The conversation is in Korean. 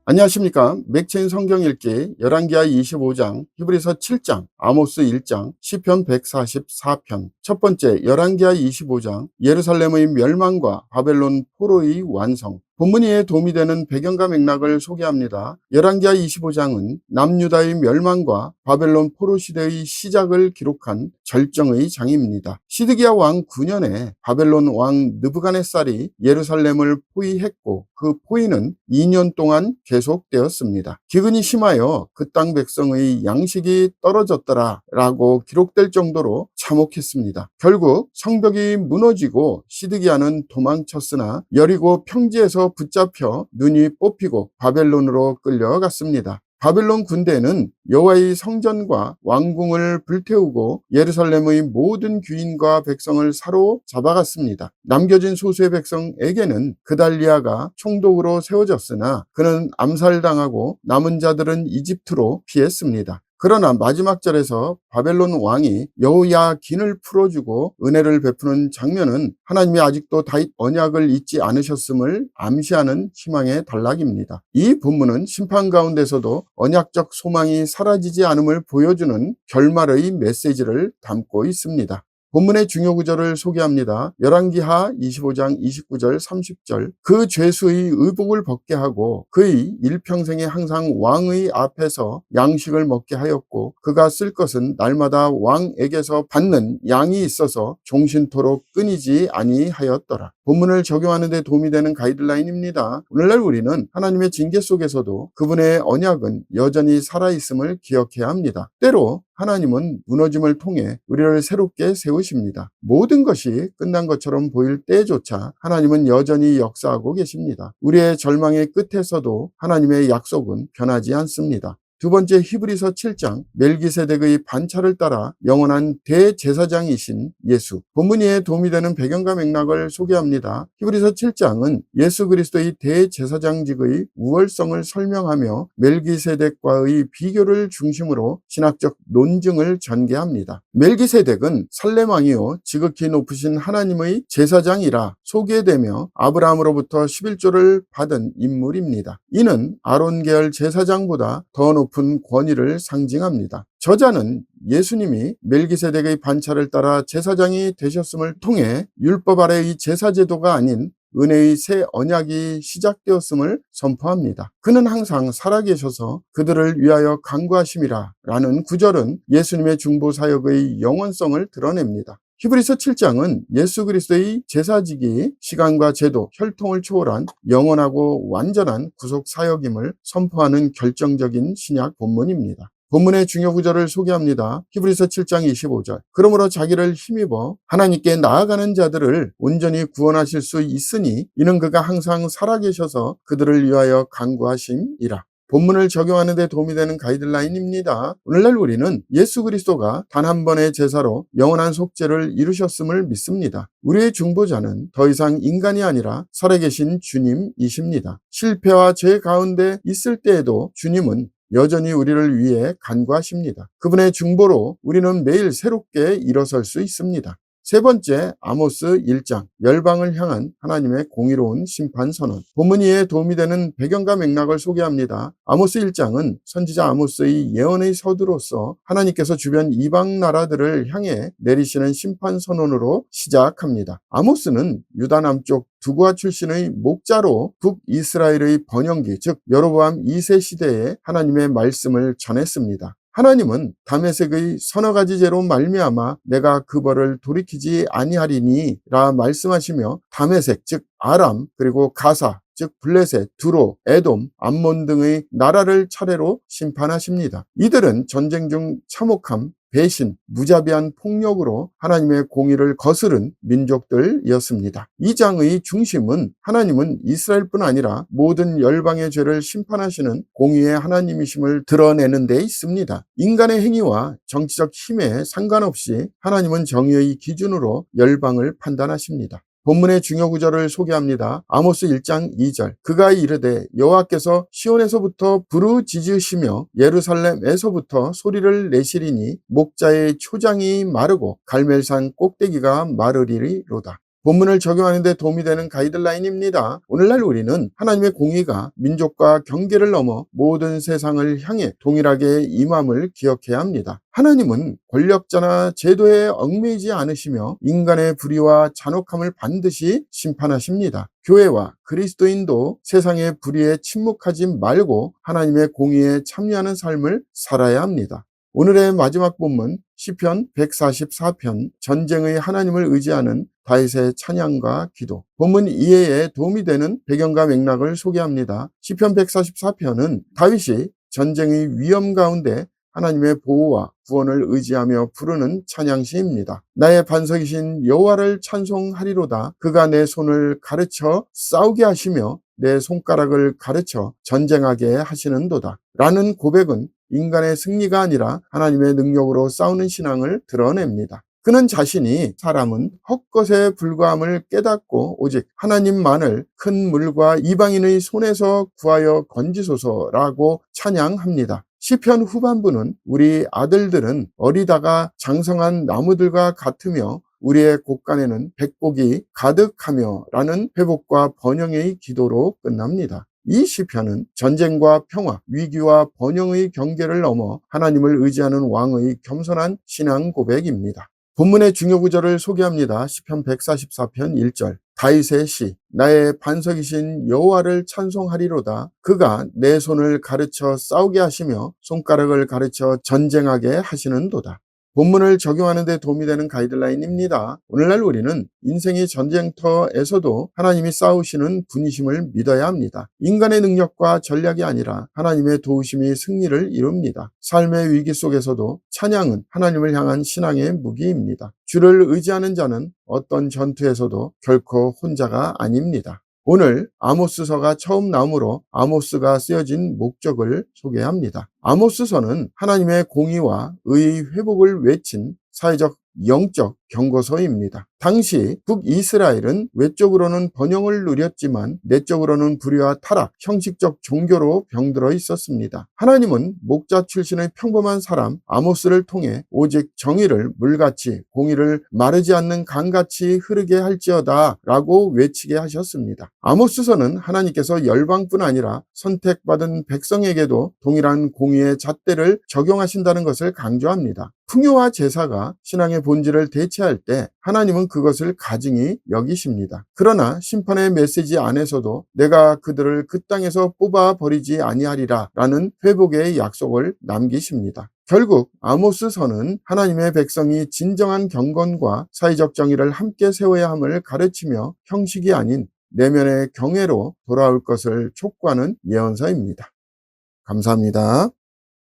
안녕하십니까. 맥체인 성경 읽기 열왕기하 25장, 히브리서 7장, 아모스 1장, 시편 144편. 첫 번째, 열왕기하 25장, 예루살렘의 멸망과 바벨론 포로의 완성. 본문에 도움이 되는 배경과 맥락을 소개합니다. 열왕기하 25장은 남유다의 멸망과 바벨론 포로 시대의 시작을 기록한 절정의 장입니다. 시드기야 왕 9년에 바벨론 왕 느부갓네살이 예루살렘을 포위했고 그 포위는 2년 동안 계속되었습니다. 기근이 심하여 그 땅 백성의 양식이 떨어졌더라 라고 기록될 정도로 참혹했습니다. 결국 성벽이 무너지고 시드기야는 도망쳤으나 여리고 평지에서 붙잡혀 눈이 뽑히고 바벨론으로 끌려갔습니다. 바벨론 군대는 여호와의 성전과 왕궁을 불태우고 예루살렘의 모든 귀인과 백성을 사로잡아갔습니다. 남겨진 소수의 백성에게는 그달리아가 총독으로 세워졌으나 그는 암살당하고 남은 자들은 이집트로 피했습니다. 그러나 마지막 절에서 바벨론 왕이 여호야긴을 풀어주고 은혜를 베푸는 장면은 하나님이 아직도 다윗 언약을 잊지 않으셨음을 암시하는 희망의 단락입니다. 이 본문은 심판 가운데서도 언약적 소망이 사라지지 않음을 보여주는 결말의 메시지를 담고 있습니다. 본문의 중요 구절을 소개합니다. 열왕기하 25장 29절 30절. 그 죄수의 의복을 벗게 하고 그의 일평생에 항상 왕의 앞에서 양식을 먹게 하였고 그가 쓸 것은 날마다 왕에게서 받는 양이 있어서 종신토록 끊이지 아니하였더라. 본문을 적용하는 데 도움이 되는 가이드라인입니다. 오늘날 우리는 하나님의 징계 속에서도 그분의 언약은 여전히 살아있음을 기억해야 합니다. 때로 하나님은 무너짐을 통해 우리를 새롭게 세우십니다. 모든 것이 끝난 것처럼 보일 때조차 하나님은 여전히 역사하고 계십니다. 우리의 절망의 끝에서도 하나님의 약속은 변하지 않습니다. 두 번째, 히브리서 7장, 멜기세덱의 반차를 따라 영원한 대제사장이신 예수. 본문에 도움이 되는 배경과 맥락을 소개합니다. 히브리서 7장은 예수 그리스도의 대제사장직의 우월성을 설명하며 멜기세덱과의 비교를 중심으로 신학적 논증을 전개합니다. 멜기세덱은 살렘 왕이요 지극히 높으신 하나님의 제사장이라 소개되며 아브라함으로부터 11조를 받은 인물입니다. 이는 아론 계열 제사장보다 더 높은 권위를 상징합니다. 저자는 예수님이 멜기세덱의 반차를 따라 제사장이 되셨음을 통해 율법 아래의 제사 제도가 아닌 은혜의 새 언약이 시작되었음을 선포합니다. 그는 항상 살아계셔서 그들을 위하여 간구하심이라 라는 구절은 예수님의 중보 사역의 영원성을 드러냅니다. 히브리서 7장은 예수 그리스도의 제사직이 시간과 제도, 혈통을 초월한 영원하고 완전한 구속 사역임을 선포하는 결정적인 신약 본문입니다. 본문의 중요 구절을 소개합니다. 히브리서 7장 25절. 그러므로 자기를 힘입어 하나님께 나아가는 자들을 온전히 구원하실 수 있으니 이는 그가 항상 살아계셔서 그들을 위하여 간구하심이라. 본문을 적용하는 데 도움이 되는 가이드라인입니다. 오늘날 우리는 예수 그리스도가 단 한 번의 제사로 영원한 속죄를 이루셨음을 믿습니다. 우리의 중보자는 더 이상 인간이 아니라 살아계신 주님이십니다. 실패와 죄 가운데 있을 때에도 주님은 여전히 우리를 위해 간구하십니다. 그분의 중보로 우리는 매일 새롭게 일어설 수 있습니다. 세 번째, 아모스 1장, 열방을 향한 하나님의 공의로운 심판 선언. 본문 이에 도움이 되는 배경과 맥락을 소개합니다. 아모스 1장은 선지자 아모스의 예언의 서두로서 하나님께서 주변 이방 나라들을 향해 내리시는 심판 선언으로 시작합니다. 아모스는 유다 남쪽 두고아 출신의 목자로 북이스라엘의 번영기, 즉 여로보암 2세 시대에 하나님의 말씀을 전했습니다. 하나님은 다메섹의 서너 가지 죄로 말미암아 내가 그 벌을 돌이키지 아니하리니 라 말씀하시며 다메섹 즉 아람 그리고 가사 즉 블레셋, 두로, 에돔, 암몬 등의 나라를 차례로 심판하십니다. 이들은 전쟁 중 참혹함, 배신, 무자비한 폭력으로 하나님의 공의를 거스른 민족들이었습니다. 이 장의 중심은 하나님은 이스라엘뿐 아니라 모든 열방의 죄를 심판하시는 공의의 하나님이심을 드러내는 데 있습니다. 인간의 행위와 정치적 힘에 상관없이 하나님은 정의의 기준으로 열방을 판단하십니다. 본문의 중요 구절을 소개합니다. 아모스 1장 2절. 그가 이르되 여호와께서 시온에서부터 부르짖으시며 예루살렘에서부터 소리를 내시리니 목자의 초장이 마르고 갈멜산 꼭대기가 마르리로다. 본문을 적용하는 데 도움이 되는 가이드라인입니다. 오늘날 우리는 하나님의 공의가 민족과 경계를 넘어 모든 세상을 향해 동일하게 임함을 기억해야 합니다. 하나님은 권력자나 제도에 얽매이지 않으시며 인간의 불의와 잔혹함을 반드시 심판하십니다. 교회와 그리스도인도 세상의 불의에 침묵하지 말고 하나님의 공의에 참여하는 삶을 살아야 합니다. 오늘의 마지막 본문 시편 144편 전쟁의 하나님을 의지하는 다윗의 찬양과 기도. 본문 이해에 도움이 되는 배경과 맥락을 소개합니다. 시편 144편은 다윗이 전쟁의 위험 가운데 하나님의 보호와 구원을 의지하며 부르는 찬양시입니다. 나의 반석이신 여호와를 찬송하리로다. 그가 내 손을 가르쳐 싸우게 하시며 내 손가락을 가르쳐 전쟁하게 하시는도다. 라는 고백은 인간의 승리가 아니라 하나님의 능력으로 싸우는 신앙을 드러냅니다. 그는 자신이 사람은 헛것에 불과함을 깨닫고 오직 하나님만을 큰 물과 이방인의 손에서 구하여 건지소서라고 찬양합니다. 시편 후반부는 우리 아들들은 어리다가 장성한 나무들과 같으며 우리의 곳간에는 백복이 가득하며 라는 회복과 번영의 기도로 끝납니다. 이 시편은 전쟁과 평화, 위기와 번영의 경계를 넘어 하나님을 의지하는 왕의 겸손한 신앙 고백입니다. 본문의 중요 구절을 소개합니다. 시편 144편 1절. 다윗의 시. 나의 반석이신 여호와를 찬송하리로다. 그가 내 손을 가르쳐 싸우게 하시며 손가락을 가르쳐 전쟁하게 하시는도다. 본문을 적용하는 데 도움이 되는 가이드라인입니다. 오늘날 우리는 인생의 전쟁터에서도 하나님이 싸우시는 분이심을 믿어야 합니다. 인간의 능력과 전략이 아니라 하나님의 도우심이 승리를 이룹니다. 삶의 위기 속에서도 찬양은 하나님을 향한 신앙의 무기입니다. 주를 의지하는 자는 어떤 전투에서도 결코 혼자가 아닙니다. 오늘 아모스서가 처음 나오므로 아모스가 쓰여진 목적을 소개합니다. 아모스서는 하나님의 공의와 의의 회복을 외친 사회적 영적 경고서입니다. 당시 북이스라엘은 외적으로는 번영을 누렸지만 내적으로는 불의와 타락, 형식적 종교로 병들어 있었습니다. 하나님은 목자 출신의 평범한 사람 아모스를 통해 오직 정의를 물같이 공의를 마르지 않는 강같이 흐르게 할지어다 라고 외치게 하셨습니다. 아모스서는 하나님께서 열방뿐 아니라 선택받은 백성에게도 동일한 공의의 잣대를 적용하신다는 것을 강조합니다. 풍요와 제사가 신앙의 본질을 대체할 때 하나님은 그것을 가증히 여기십니다. 그러나 심판의 메시지 안에서도 내가 그들을 그 땅에서 뽑아버리지 아니하리라 라는 회복의 약속을 남기십니다. 결국 아모스서는 하나님의 백성이 진정한 경건과 사회적 정의를 함께 세워야 함을 가르치며 형식이 아닌 내면의 경외로 돌아올 것을 촉구하는 예언서입니다. 감사합니다.